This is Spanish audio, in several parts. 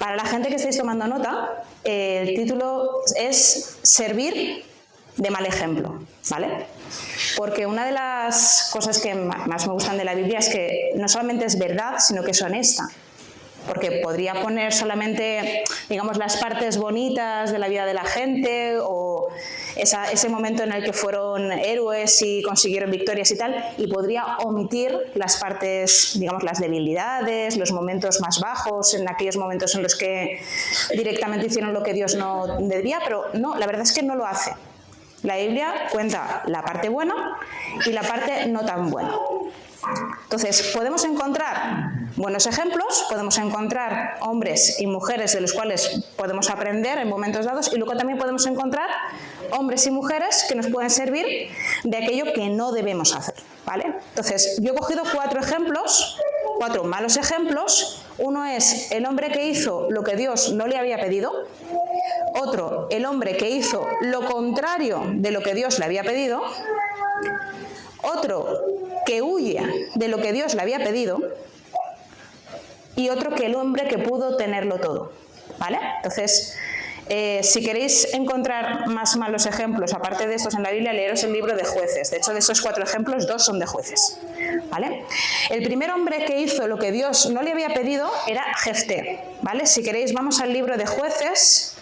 Para la gente que estáis tomando nota, el título es Servir de mal ejemplo, ¿vale? Porque una de las cosas que más me gustan de la Biblia es que no solamente es verdad, sino que es honesta. Porque podría poner solamente, digamos, las partes bonitas de la vida de la gente o ese momento en el que fueron héroes y consiguieron victorias y tal, y podría omitir las partes, digamos, las debilidades, los momentos más bajos, en aquellos momentos en los que directamente hicieron lo que Dios no debía, pero no, la verdad es que no lo hace. La Biblia cuenta la parte buena y la parte no tan buena. Entonces, podemos encontrar buenos ejemplos, podemos encontrar hombres y mujeres de los cuales podemos aprender en momentos dados, y luego también podemos encontrar hombres y mujeres que nos pueden servir de aquello que no debemos hacer, ¿vale? Entonces, yo he cogido 4 ejemplos, 4 malos ejemplos. Uno es el hombre que hizo lo que Dios no le había pedido. Otro, el hombre que hizo lo contrario de lo que Dios le había pedido. Otro, que huye de lo que Dios le había pedido. Y otro, que el hombre que pudo tenerlo todo, ¿vale? Entonces, si queréis encontrar más malos ejemplos, aparte de estos en la Biblia, leeros el libro de Jueces. De hecho, de esos 4 ejemplos, 2 son de Jueces, ¿vale? El primer hombre que hizo lo que Dios no le había pedido era Jefté, ¿vale? Si queréis, vamos al libro de Jueces,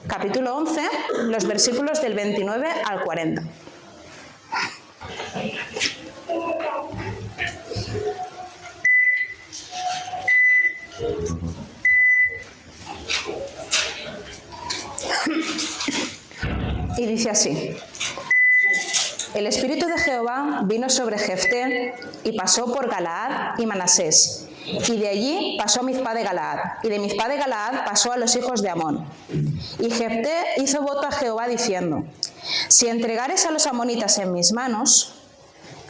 capítulo 11, los versículos del 29 al 40. Y dice así: el Espíritu de Jehová vino sobre Jefté y pasó por Galaad y Manasés, y de allí pasó a Mizpá de Galaad, y de Mizpá de Galaad pasó a los hijos de Amón. Y Jefté hizo voto a Jehová diciendo: si entregares a los amonitas en mis manos,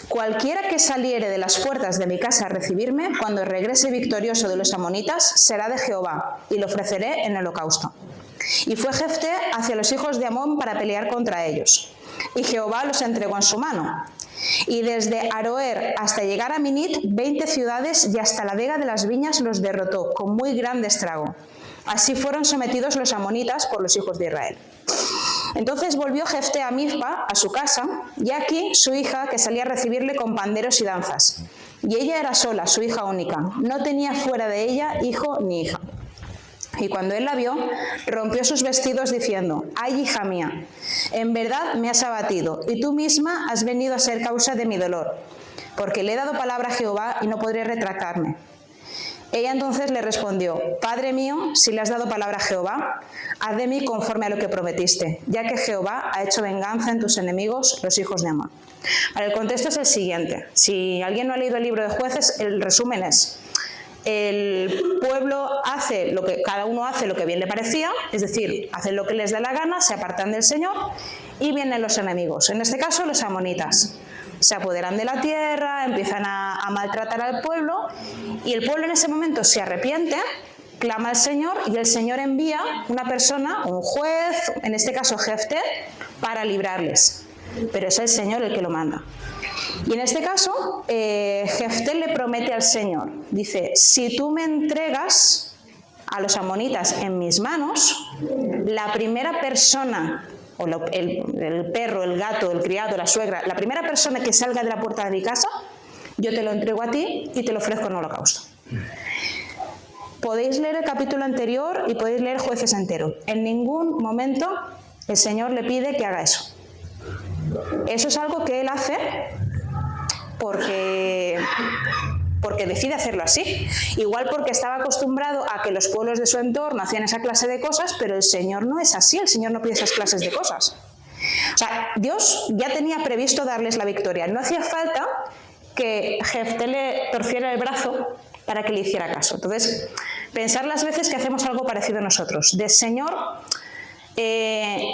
cualquiera que saliere de las puertas de mi casa a recibirme, cuando regrese victorioso de los amonitas, será de Jehová, y lo ofreceré en holocausto. Y fue Jefté hacia los hijos de Amón para pelear contra ellos, y Jehová los entregó en su mano. Y desde Aroer hasta llegar a Minit, 20 ciudades, y hasta la vega de las viñas los derrotó, con muy grande estrago. Así fueron sometidos los amonitas por los hijos de Israel. Entonces volvió Jefté a Mizpa, a su casa, y aquí su hija, que salía a recibirle con panderos y danzas. Y ella era sola, su hija única, no tenía fuera de ella hijo ni hija. Y cuando él la vio, rompió sus vestidos diciendo: ¡ay, hija mía! En verdad me has abatido, y tú misma has venido a ser causa de mi dolor, porque le he dado palabra a Jehová y no podré retractarme. Ella entonces le respondió: Padre mío, si le has dado palabra a Jehová, haz de mí conforme a lo que prometiste, ya que Jehová ha hecho venganza en tus enemigos, los hijos de Amón. Ahora, el contexto es el siguiente. Si alguien no ha leído el libro de Jueces, el resumen es: el pueblo hace lo que, cada uno hace lo que bien le parecía, es decir, hacen lo que les da la gana, se apartan del Señor, y vienen los enemigos, en este caso los amonitas. Se apoderan de la tierra, empiezan a maltratar al pueblo, y el pueblo en ese momento se arrepiente, clama al Señor, y el Señor envía una persona, un juez, en este caso Jefté, para librarles. Pero es el Señor el que lo manda. Y en este caso, Jefté le promete al Señor, dice: si tú me entregas a los amonitas en mis manos, la primera persona, o el perro, el gato, el criado, la suegra, la primera persona que salga de la puerta de mi casa, yo te lo entrego a ti y te lo ofrezco en holocausto. Podéis leer el capítulo anterior y podéis leer Jueces entero. En ningún momento el Señor le pide que haga eso. Eso es algo que él hace porque decide hacerlo así. Igual porque estaba acostumbrado a que los pueblos de su entorno hacían esa clase de cosas, pero el Señor no es así, el Señor no pide esas clases de cosas. O sea, Dios ya tenía previsto darles la victoria. No hacía falta que Jefté le torciera el brazo para que le hiciera caso. Entonces, pensar las veces que hacemos algo parecido a nosotros. De Señor,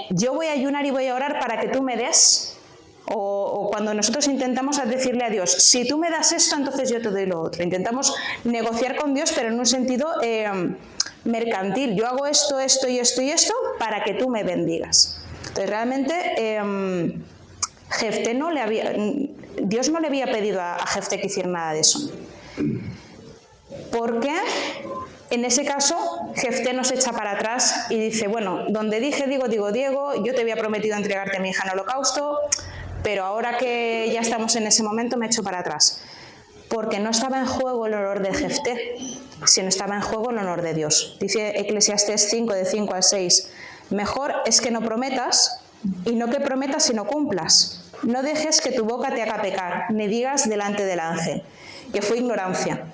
yo voy a ayunar y voy a orar para que tú me des. O cuando nosotros intentamos decirle a Dios: si tú me das esto, entonces yo te doy lo otro. Intentamos negociar con Dios, pero en un sentido mercantil. Yo hago esto, esto y esto y esto para que tú me bendigas. Entonces realmente Dios no le había pedido a Jefté que hiciera nada de eso. ¿Por qué? En ese caso, Jefté nos echa para atrás y dice, bueno, donde dije, digo, Diego, yo te había prometido entregarte a mi hija en holocausto, pero ahora que ya estamos en ese momento me echo para atrás. Porque no estaba en juego el honor de Jefté, sino estaba en juego el honor de Dios. Dice Eclesiastés 5, de 5 al 6, mejor es que no prometas, y no que prometas sino cumplas. No dejes que tu boca te haga pecar, ni digas delante del ángel, que fue ignorancia.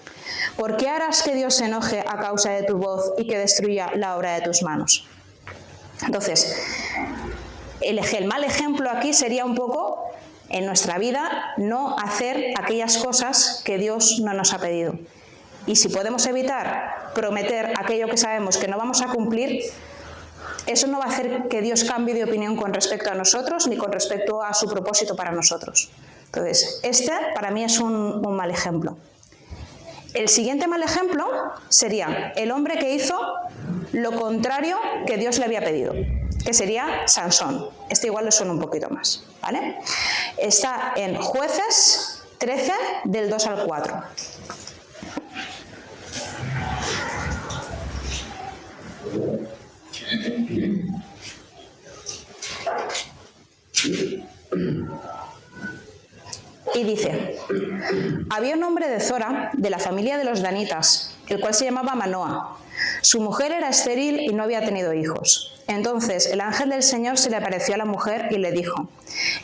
¿Por qué harás que Dios se enoje a causa de tu voz y que destruya la obra de tus manos? Entonces, el mal ejemplo aquí sería un poco, en nuestra vida, no hacer aquellas cosas que Dios no nos ha pedido. Y si podemos evitar prometer aquello que sabemos que no vamos a cumplir, eso no va a hacer que Dios cambie de opinión con respecto a nosotros ni con respecto a su propósito para nosotros. Entonces, este para mí es un mal ejemplo. El siguiente mal ejemplo sería el hombre que hizo lo contrario que Dios le había pedido, que sería Sansón. Este igual le suena un poquito más, ¿vale? Está en Jueces 13, del 2 al 4. Y dice, había un hombre de Zora, de la familia de los danitas, el cual se llamaba Manoa. Su mujer era estéril y no había tenido hijos. Entonces el ángel del Señor se le apareció a la mujer y le dijo,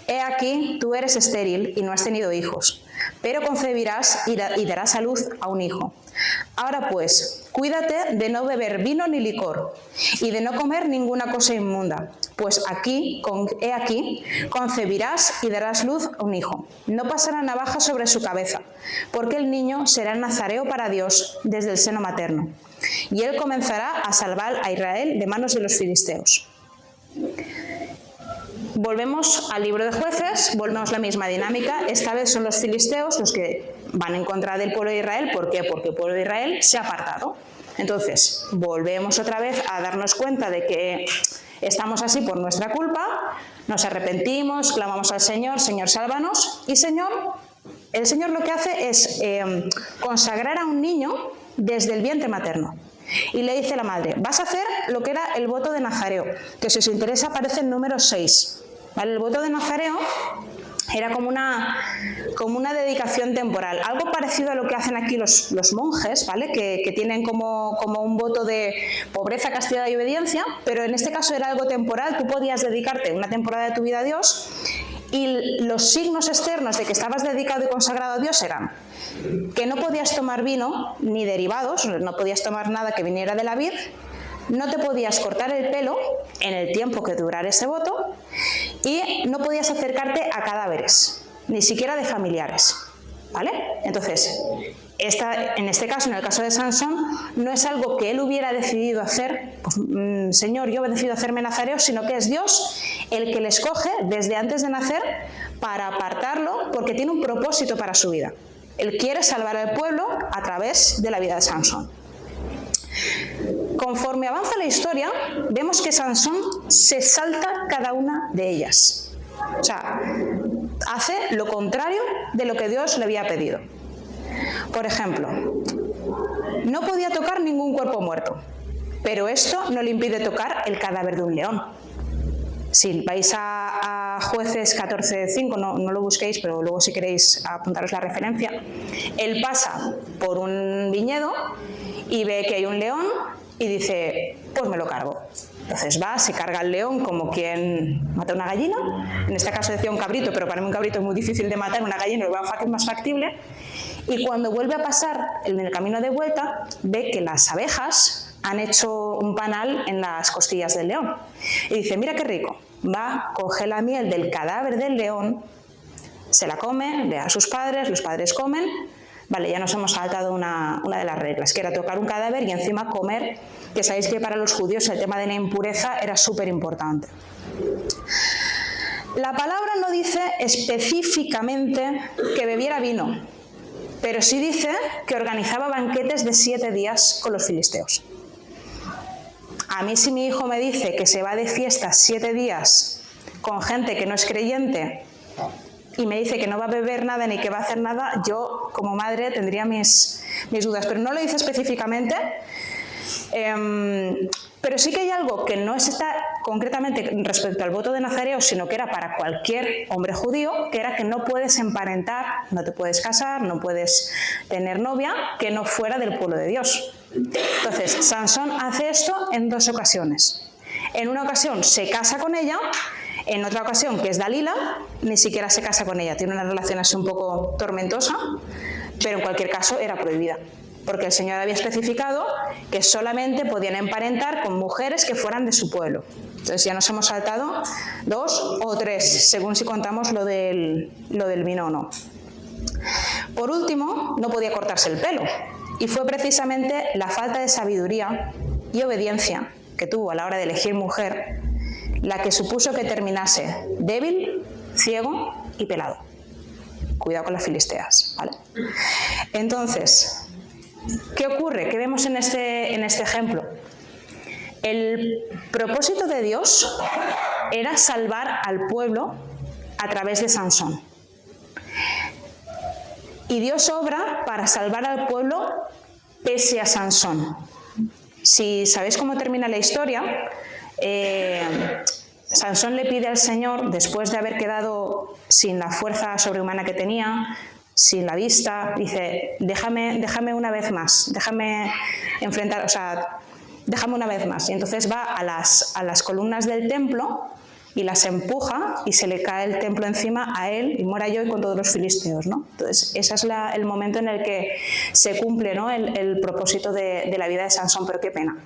he aquí, tú eres estéril y no has tenido hijos, pero concebirás y darás a luz a un hijo. Ahora pues, cuídate de no beber vino ni licor, y de no comer ninguna cosa inmunda, pues he aquí, concebirás y darás luz a un hijo. No pasará navaja sobre su cabeza, porque el niño será nazareo para Dios desde el seno materno, y él comenzará a salvar a Israel de manos de los filisteos. Volvemos al libro de Jueces, volvemos a la misma dinámica. Esta vez son los filisteos los que van en contra del pueblo de Israel. ¿Por qué? Porque el pueblo de Israel se ha apartado. Entonces, volvemos otra vez a darnos cuenta de que estamos así por nuestra culpa, nos arrepentimos, clamamos al Señor, Señor, sálvanos, y el Señor lo que hace es consagrar a un niño desde el vientre materno. Y le dice a la madre, vas a hacer lo que era el voto de Nazareo, que si os interesa aparece en número 6. ¿Vale? El voto de Nazareo era como una dedicación temporal, algo parecido a lo que hacen aquí los monjes, ¿vale? que tienen como un voto de pobreza, castidad y obediencia, pero en este caso era algo temporal. Tú podías dedicarte una temporada de tu vida a Dios, y los signos externos de que estabas dedicado y consagrado a Dios eran que no podías tomar vino ni derivados, no podías tomar nada que viniera de la vid, no te podías cortar el pelo en el tiempo que durara ese voto, y no podías acercarte a cadáveres, ni siquiera de familiares, ¿vale? Entonces, en este caso, en el caso de Sansón, no es algo que él hubiera decidido hacer, pues, Señor, yo he decidido hacerme nazareo, sino que es Dios el que le escoge desde antes de nacer para apartarlo, porque tiene un propósito para su vida. Él quiere salvar al pueblo a través de la vida de Sansón. Conforme avanza la historia, vemos que Sansón se salta cada una de ellas. O sea, hace lo contrario de lo que Dios le había pedido. Por ejemplo, no podía tocar ningún cuerpo muerto, pero esto no le impide tocar el cadáver de un león. Si vais a Jueces 14:5, no lo busquéis, pero luego si queréis apuntaros la referencia, él pasa por un viñedo y ve que hay un león y dice, pues me lo cargo. Entonces va, se carga el león como quien mata una gallina. En este caso decía un cabrito, pero para mí un cabrito es muy difícil de matar, una gallina lo veo más factible. Y cuando vuelve a pasar en el camino de vuelta, ve que las abejas han hecho un panal en las costillas del león. Y dice, mira qué rico. Va, coge la miel del cadáver del león, se la come, le da a sus padres, los padres comen. Vale, ya nos hemos saltado una de las reglas, que era tocar un cadáver y encima comer, que sabéis que para los judíos el tema de la impureza era súper importante. La palabra no dice específicamente que bebiera vino, pero sí dice que organizaba banquetes de 7 días con los filisteos. A mí, si mi hijo me dice que se va de fiesta 7 días con gente que no es creyente y me dice que no va a beber nada ni que va a hacer nada, yo como madre tendría mis dudas, pero no lo dice específicamente. Pero sí que hay algo que no está concretamente respecto al voto de Nazareo, sino que era para cualquier hombre judío, que era que no puedes emparentar, no te puedes casar, no puedes tener novia que no fuera del pueblo de Dios. Entonces, Sansón hace esto en 2 ocasiones. En una ocasión se casa con ella, en otra ocasión, que es Dalila, ni siquiera se casa con ella. Tiene una relación así un poco tormentosa, pero en cualquier caso era prohibida, porque el Señor había especificado que solamente podían emparentar con mujeres que fueran de su pueblo. Entonces ya nos hemos saltado 2 o 3, según si contamos lo del vino o no. Por último, no podía cortarse el pelo, y fue precisamente la falta de sabiduría y obediencia que tuvo a la hora de elegir mujer la que supuso que terminase débil, ciego y pelado. Cuidado con las filisteas, ¿vale? Entonces, ¿qué ocurre? ¿Qué vemos en este ejemplo? El propósito de Dios era salvar al pueblo a través de Sansón. Y Dios obra para salvar al pueblo pese a Sansón. Si sabéis cómo termina la historia, Sansón le pide al Señor, después de haber quedado sin la fuerza sobrehumana que tenía, sin la vista, dice, déjame una vez más, déjame enfrentar, o sea, déjame una vez más. Y entonces va a las columnas del templo y las empuja y se le cae el templo encima a él y muera yo y con todos los filisteos, ¿no? Entonces ese es el momento en el que se cumple, ¿no?, el propósito de la vida de Sansón, pero qué pena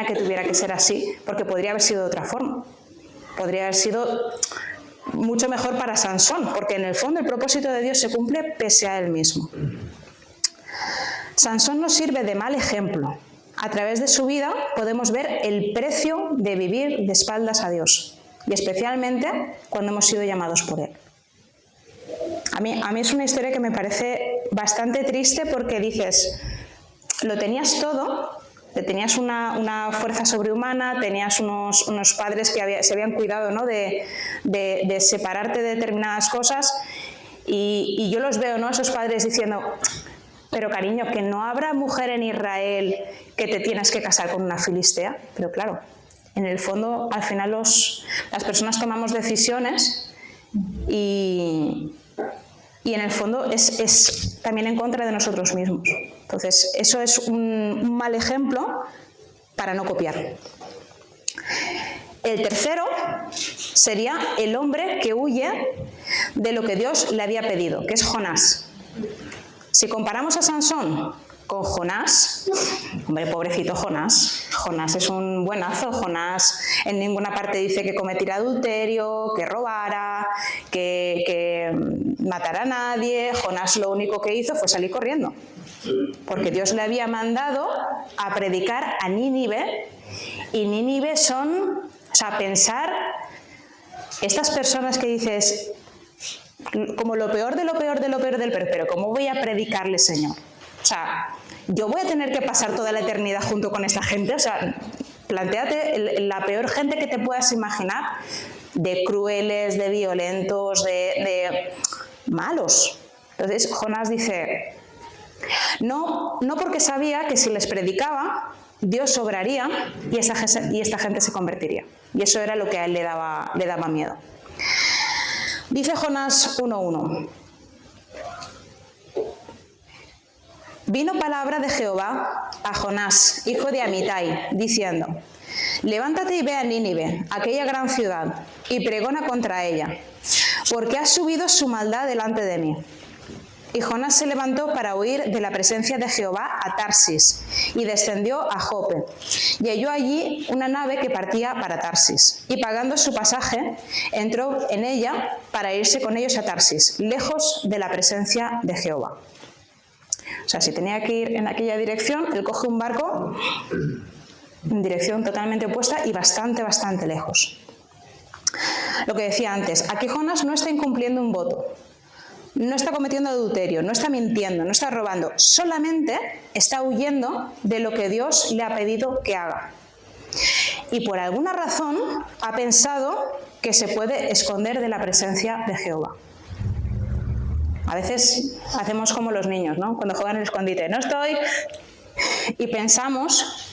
que tuviera que ser así, porque podría haber sido de otra forma, podría haber sido mucho mejor para Sansón, porque en el fondo el propósito de Dios se cumple pese a él mismo. Sansón nos sirve de mal ejemplo. A través de su vida podemos ver el precio de vivir de espaldas a Dios, y especialmente cuando hemos sido llamados por Él. A mí es una historia que me parece bastante triste, porque dices, lo tenías todo, tenías una fuerza sobrehumana, tenías unos padres que se habían cuidado, ¿no?, de separarte de determinadas cosas, y yo los veo, ¿no?, esos padres diciendo, pero cariño, que no habrá mujer en Israel que te tienes que casar con una filistea. Pero claro, en el fondo, al final las personas tomamos decisiones y en el fondo es también en contra de nosotros mismos. Entonces, eso es un mal ejemplo para no copiar. El tercero sería el hombre que huye de lo que Dios le había pedido, que es Jonás. Si comparamos a Sansón con Jonás, hombre, pobrecito Jonás. Jonás es un buenazo. Jonás en ninguna parte dice que cometiera adulterio, que robara, que matara a nadie. Jonás lo único que hizo fue salir corriendo, porque Dios le había mandado a predicar a Nínive, y Nínive son, o sea, pensar, estas personas que dices, como lo peor de lo peor de lo peor del peor, pero ¿cómo voy a predicarle, Señor? O sea, yo voy a tener que pasar toda la eternidad junto con esta gente. O sea, plantéate la peor gente que te puedas imaginar, de crueles, de violentos, de malos. Entonces Jonás dice, no porque sabía que si les predicaba, Dios obraría y esta gente se convertiría. Y eso era lo que a él le daba miedo. Dice Jonás 1:1. Vino palabra de Jehová a Jonás, hijo de Amitai, diciendo, levántate y ve a Nínive, aquella gran ciudad, y pregona contra ella, porque ha subido su maldad delante de mí. Y Jonás se levantó para huir de la presencia de Jehová a Tarsis, y descendió a Jope, y halló allí una nave que partía para Tarsis, y pagando su pasaje, entró en ella para irse con ellos a Tarsis, lejos de la presencia de Jehová. O sea, si tenía que ir en aquella dirección, él coge un barco en dirección totalmente opuesta y bastante lejos. Lo que decía antes, aquí Jonás no está incumpliendo un voto, no está cometiendo adulterio, no está mintiendo, no está robando, solamente está huyendo de lo que Dios le ha pedido que haga. Y por alguna razón ha pensado que se puede esconder de la presencia de Jehová. A veces hacemos como los niños, ¿no?, cuando juegan el escondite. No estoy. Y pensamos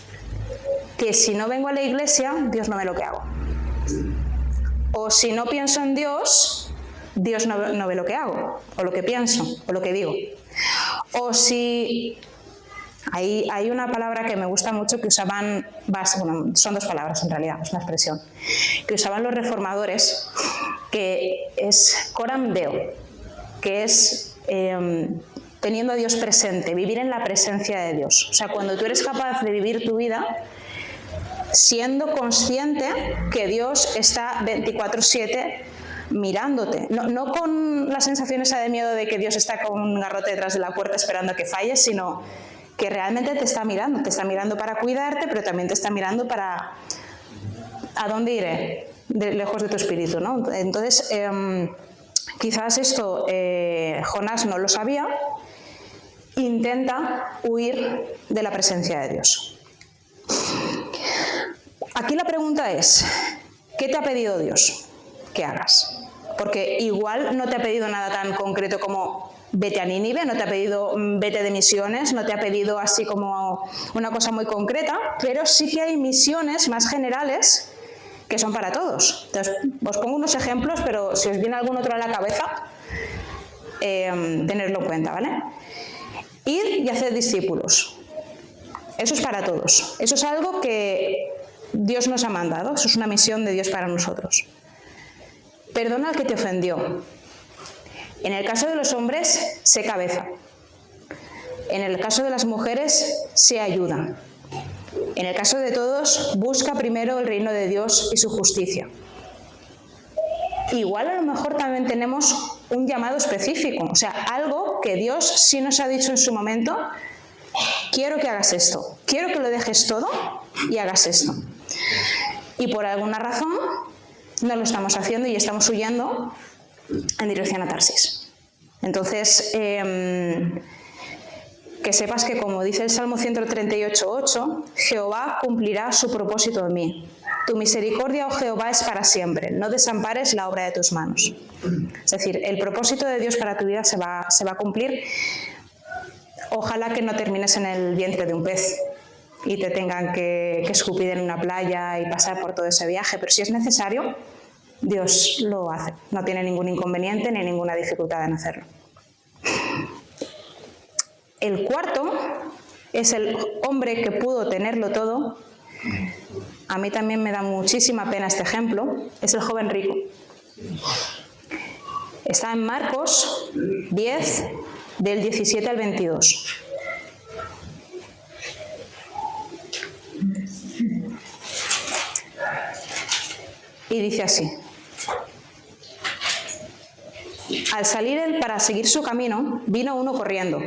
que si no vengo a la iglesia, Dios no ve lo que hago. O si no pienso en Dios, Dios no ve lo que hago, o lo que pienso, o lo que digo. O si... Hay una palabra que me gusta mucho que usaban, bueno, son dos palabras en realidad, es una expresión, que usaban los reformadores, que es coram deo, que es teniendo a Dios presente, vivir en la presencia de Dios. O sea, cuando tú eres capaz de vivir tu vida siendo consciente que Dios está 24/7 mirándote, no con la sensación esa de miedo de que Dios está con un garrote detrás de la puerta esperando a que falles, sino que realmente te está mirando para cuidarte, pero también te está mirando para ¿a dónde iré? Lejos de tu espíritu, ¿no? Entonces, quizás esto Jonás no lo sabía. Intenta huir de la presencia de Dios. Aquí la pregunta es, ¿qué te ha pedido Dios que hagas? Porque igual no te ha pedido nada tan concreto como vete a Nínive, no te ha pedido vete de misiones, no te ha pedido así como una cosa muy concreta, pero sí que hay misiones más generales que son para todos. Entonces, os pongo unos ejemplos, pero si os viene algún otro a la cabeza, tenerlo en cuenta, ¿vale? Ir y hacer discípulos. Eso es para todos. Eso es algo que Dios nos ha mandado. Eso es una misión de Dios para nosotros. Perdona al que te ofendió. En el caso de los hombres, sé cabeza. En el caso de las mujeres, sé ayuda. En el caso de todos, busca primero el reino de Dios y su justicia. Igual a lo mejor también tenemos un llamado específico, o sea, algo que Dios sí nos ha dicho en su momento, quiero que hagas esto, quiero que lo dejes todo y hagas esto. Y por alguna razón no lo estamos haciendo y estamos huyendo en dirección a Tarsis. Entonces, que sepas que, como dice el Salmo 138:8, Jehová cumplirá su propósito en mí. Tu misericordia, oh Jehová, es para siempre. No desampares la obra de tus manos. Es decir, el propósito de Dios para tu vida se va a cumplir. Ojalá que no termines en el vientre de un pez y te tengan que escupir en una playa y pasar por todo ese viaje, pero si es necesario, Dios lo hace. No tiene ningún inconveniente ni ninguna dificultad en hacerlo. El cuarto es el hombre que pudo tenerlo todo. A mí también me da muchísima pena este ejemplo. Es el joven rico. Está en Marcos 10, del 17 al 22. Y dice así. Al salir él para seguir su camino, vino uno corriendo,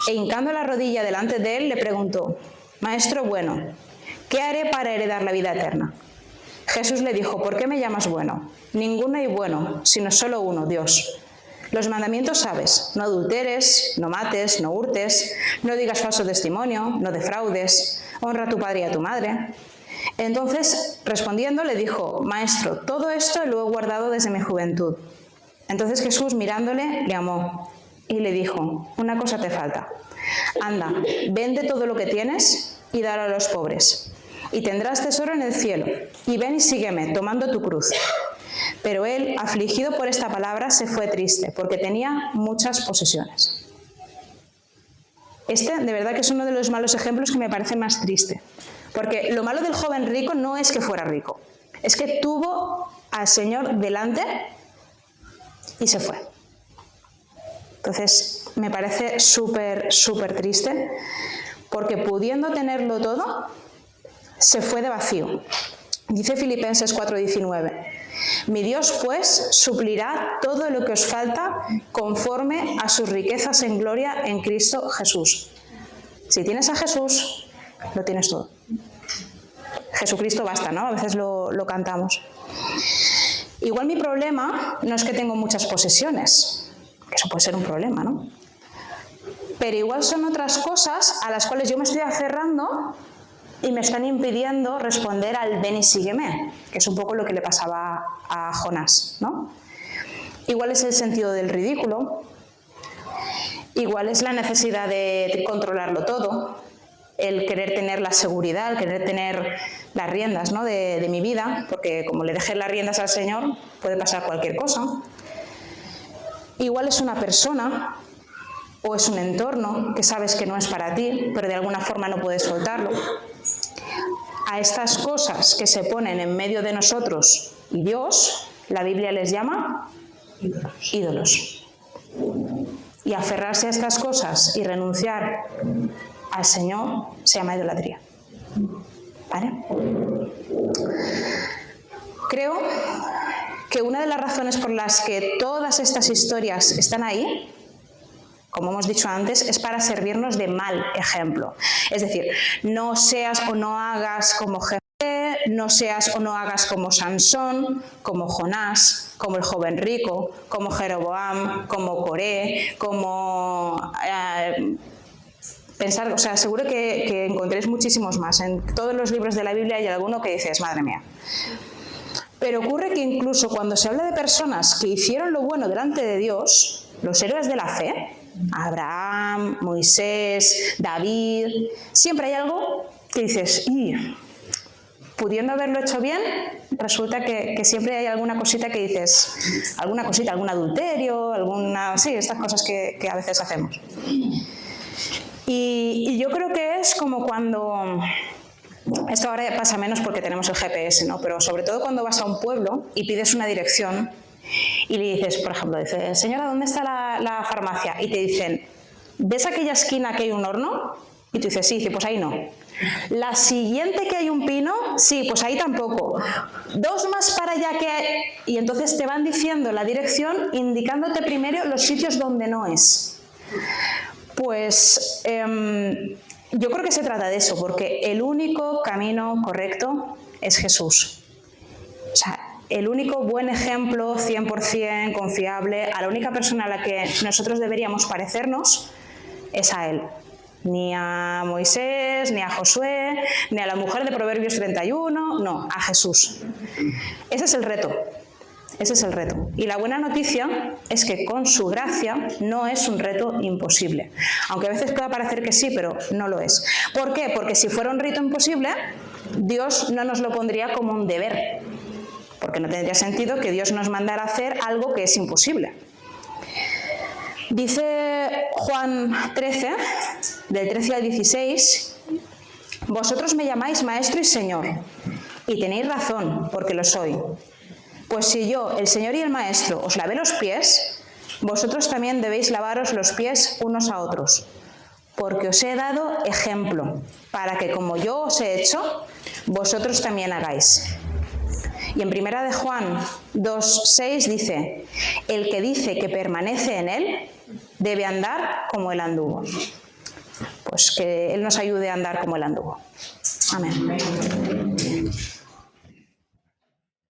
e hincando la rodilla delante de él, le preguntó: Maestro bueno, ¿qué haré para heredar la vida eterna? Jesús le dijo: ¿Por qué me llamas bueno? Ninguno hay bueno, sino solo uno, Dios. Los mandamientos sabes: no adulteres, no mates, no hurtes, no digas falso testimonio, no defraudes, honra a tu padre y a tu madre. Entonces, respondiendo, le dijo: Maestro, todo esto lo he guardado desde mi juventud. Entonces Jesús, mirándole, le amó y le dijo: una cosa te falta. Anda, vende todo lo que tienes y dalo a los pobres, y tendrás tesoro en el cielo. Y ven y sígueme, tomando tu cruz. Pero él, afligido por esta palabra, se fue triste, porque tenía muchas posesiones. Este, de verdad, que es uno de los malos ejemplos que me parece más triste. Porque lo malo del joven rico no es que fuera rico, es que tuvo al Señor delante y se fue. Entonces, me parece súper, súper triste, porque pudiendo tenerlo todo, se fue de vacío. Dice Filipenses 4:19, mi Dios, pues, suplirá todo lo que os falta conforme a sus riquezas en gloria en Cristo Jesús. Si tienes a Jesús, lo tienes todo. Jesucristo basta, ¿no? A veces lo cantamos. Igual mi problema no es que tengo muchas posesiones, que eso puede ser un problema, ¿no? Pero igual son otras cosas a las cuales yo me estoy aferrando y me están impidiendo responder al ven y sígueme, que es un poco lo que le pasaba a Jonás, ¿no? Igual es el sentido del ridículo, igual es la necesidad de controlarlo todo, el querer tener la seguridad, el querer tener las riendas, ¿no?, de mi vida, porque como le dejes las riendas al Señor, puede pasar cualquier cosa. Igual es una persona o es un entorno que sabes que no es para ti, pero de alguna forma no puedes soltarlo. A estas cosas que se ponen en medio de nosotros y Dios, la Biblia les llama ídolos. Y aferrarse a estas cosas y renunciar al Señor se llama idolatría. ¿Vale? Creo que una de las razones por las que todas estas historias están ahí, como hemos dicho antes, es para servirnos de mal ejemplo. Es decir, no seas o no hagas como Jefté, no seas o no hagas como Sansón, como Jonás, como el joven rico, como Jeroboam, como Coré, como... pensar, o sea, seguro que encontréis muchísimos más. En todos los libros de la Biblia hay alguno que dices, madre mía. Pero ocurre que incluso cuando se habla de personas que hicieron lo bueno delante de Dios, los héroes de la fe, Abraham, Moisés, David, siempre hay algo que dices, pudiendo haberlo hecho bien, resulta que siempre hay alguna cosita que dices, algún adulterio, sí, estas cosas que a veces hacemos. Y yo creo que es como cuando, esto ahora pasa menos porque tenemos el GPS, ¿no? Pero sobre todo cuando vas a un pueblo y pides una dirección y le dices, por ejemplo, dices, señora, ¿dónde está la farmacia? Y te dicen, ¿ves aquella esquina que hay un horno? Y tú dices, sí, pues ahí no. La siguiente que hay un pino, sí, pues ahí tampoco. 2 más para allá que hay... Y entonces te van diciendo la dirección, indicándote primero los sitios donde no es. Pues yo creo que se trata de eso, porque el único camino correcto es Jesús. O sea, el único buen ejemplo, 100% confiable, a la única persona a la que nosotros deberíamos parecernos es a Él. Ni a Moisés, ni a Josué, ni a la mujer de Proverbios 31, no, a Jesús. Ese es el reto. Ese es el reto. Y la buena noticia es que con su gracia no es un reto imposible. Aunque a veces pueda parecer que sí, pero no lo es. ¿Por qué? Porque si fuera un reto imposible, Dios no nos lo pondría como un deber. Porque no tendría sentido que Dios nos mandara a hacer algo que es imposible. Dice Juan 13, del 13 al 16, vosotros me llamáis maestro y señor, y tenéis razón, porque lo soy. Pues si yo, el Señor y el Maestro, os lavé los pies, vosotros también debéis lavaros los pies unos a otros, porque os he dado ejemplo, para que como yo os he hecho, vosotros también hagáis. Y en 1 de Juan 2:6 dice, el que dice que permanece en él, debe andar como él anduvo. Pues que Él nos ayude a andar como Él anduvo. Amén.